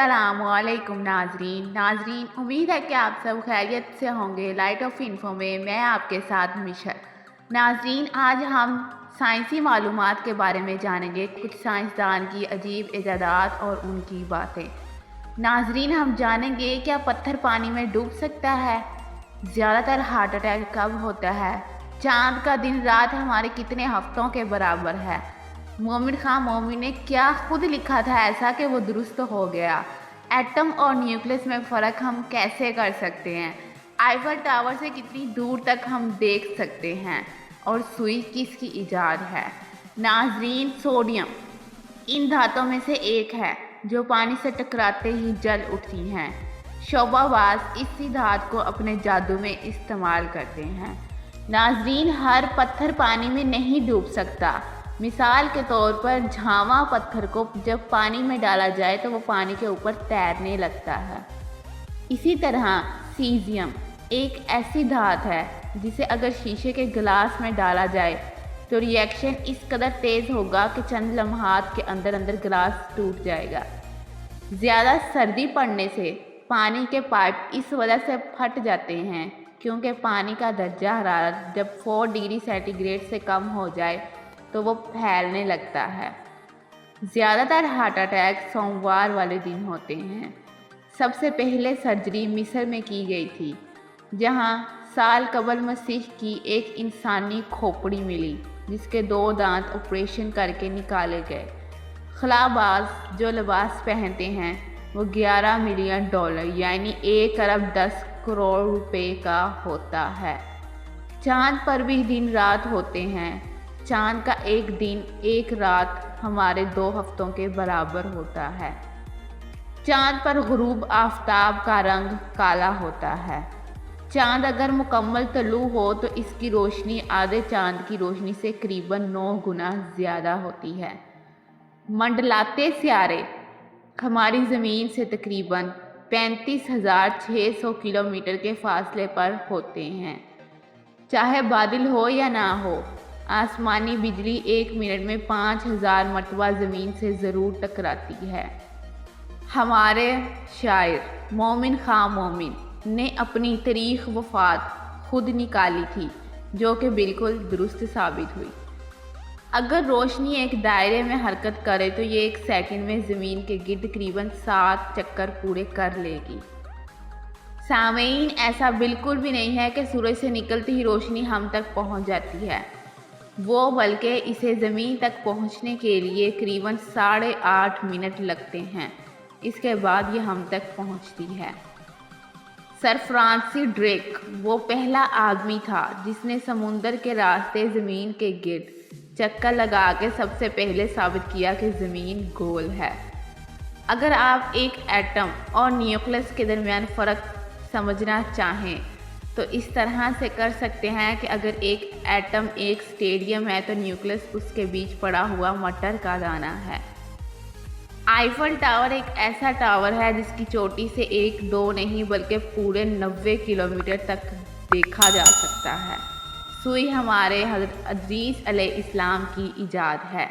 अस्सलामुअलैकुम नाजरीन, उम्मीद है कि आप सब खैरियत से होंगे। लाइट ऑफ इन्फो में मैं आपके साथ मिशर। नाजरीन, आज हम साइंसी मालूमात के बारे में जानेंगे, कुछ साइंसदान की अजीब इजादात और उनकी बातें। नाजरीन, हम जानेंगे क्या पत्थर पानी में डूब सकता है, ज़्यादातर हार्ट अटैक कब होता है, चांद का दिन रात हमारे कितने हफ्तों के बराबर है, मोमिन खां मोमिन ने क्या खुद लिखा था ऐसा कि वो दुरुस्त हो गया, एटम और न्यूक्लियस में फ़र्क हम कैसे कर सकते हैं, आईफल टावर से कितनी दूर तक हम देख सकते हैं, और सुई किसकी इजाद है। नाजरीन, सोडियम इन धातुओं में से एक है जो पानी से टकराते ही जल उठती हैं। शोभाबाज इसी धातु को अपने जादू में इस्तेमाल करते हैं। नाजरीन, हर पत्थर पानी में नहीं डूब सकता। मिसाल के तौर पर झावा पत्थर को जब पानी में डाला जाए तो वो पानी के ऊपर तैरने लगता है। इसी तरह सीज़ियम एक ऐसी धातु है जिसे अगर शीशे के गिलास में डाला जाए तो रिएक्शन इस कदर तेज़ होगा कि चंद लम्हात के अंदर अंदर गिलास टूट जाएगा। ज़्यादा सर्दी पड़ने से पानी के पाइप इस वजह से फट जाते हैं क्योंकि पानी का दर्जा हरारत जब 4 डिग्री सेंटीग्रेड से कम हो जाए तो वो फैलने लगता है। ज़्यादातर हार्ट अटैक सोमवार वाले दिन होते हैं। सबसे पहले सर्जरी मिस्र में की गई थी, जहां साल कबल मसीह की एक इंसानी खोपड़ी मिली जिसके 2 दांत ऑपरेशन करके निकाले गए। खलाबाज जो लिबास पहनते हैं वो $11 मिलियन यानी 1 अरब 10 करोड़ रुपए का होता है। चांद पर भी दिन रात होते हैं। चांद का एक दिन एक रात हमारे 2 हफ्तों के बराबर होता है। चांद पर गुरूब आफताब का रंग काला होता है। चांद अगर मुकम्मल तलू हो तो इसकी रोशनी आधे चांद की रोशनी से करीबन 9 गुना ज़्यादा होती है। मंडलाते सियारे हमारी ज़मीन से तकरीबन 35,600 किलोमीटर के फासले पर होते हैं। चाहे बादल हो या ना हो, आसमानी बिजली 1 मिनट में 5000 मरतबा ज़मीन से ज़रूर टकराती है। हमारे शायर मोमिन खां मोमिन ने अपनी तारीख़ वफ़ात खुद निकाली थी, जो कि बिल्कुल दुरुस्त साबित हुई। अगर रोशनी एक दायरे में हरकत करे तो ये 1 सेकंड में ज़मीन के गिर्द तकरीबन 7 चक्कर पूरे कर लेगी। सामीन, ऐसा बिल्कुल भी नहीं है कि सूरज से निकलती ही रोशनी हम तक पहुंच जाती है, वो बल्कि इसे ज़मीन तक पहुंचने के लिए करीबन 8.5 मिनट लगते हैं। इसके बाद ये हम तक पहुंचती है। सर फ्रांसिस ड्रेक वो पहला आदमी था जिसने समुंदर के रास्ते ज़मीन के गिर्द चक्कर लगा के सबसे पहले साबित किया कि ज़मीन गोल है। अगर आप एक एटम और न्यूक्लियस के दरमियान फ़र्क समझना चाहें तो इस तरह से कर सकते हैं कि अगर एक एटम एक स्टेडियम है तो न्यूक्लियस उसके बीच पड़ा हुआ मटर का दाना है। आईफल टावर एक ऐसा टावर है जिसकी चोटी से 1-2 नहीं बल्कि पूरे 90 किलोमीटर तक देखा जा सकता है। सुई हमारे हज़रत इदरीस अलैहिस्सलाम की इजाद है।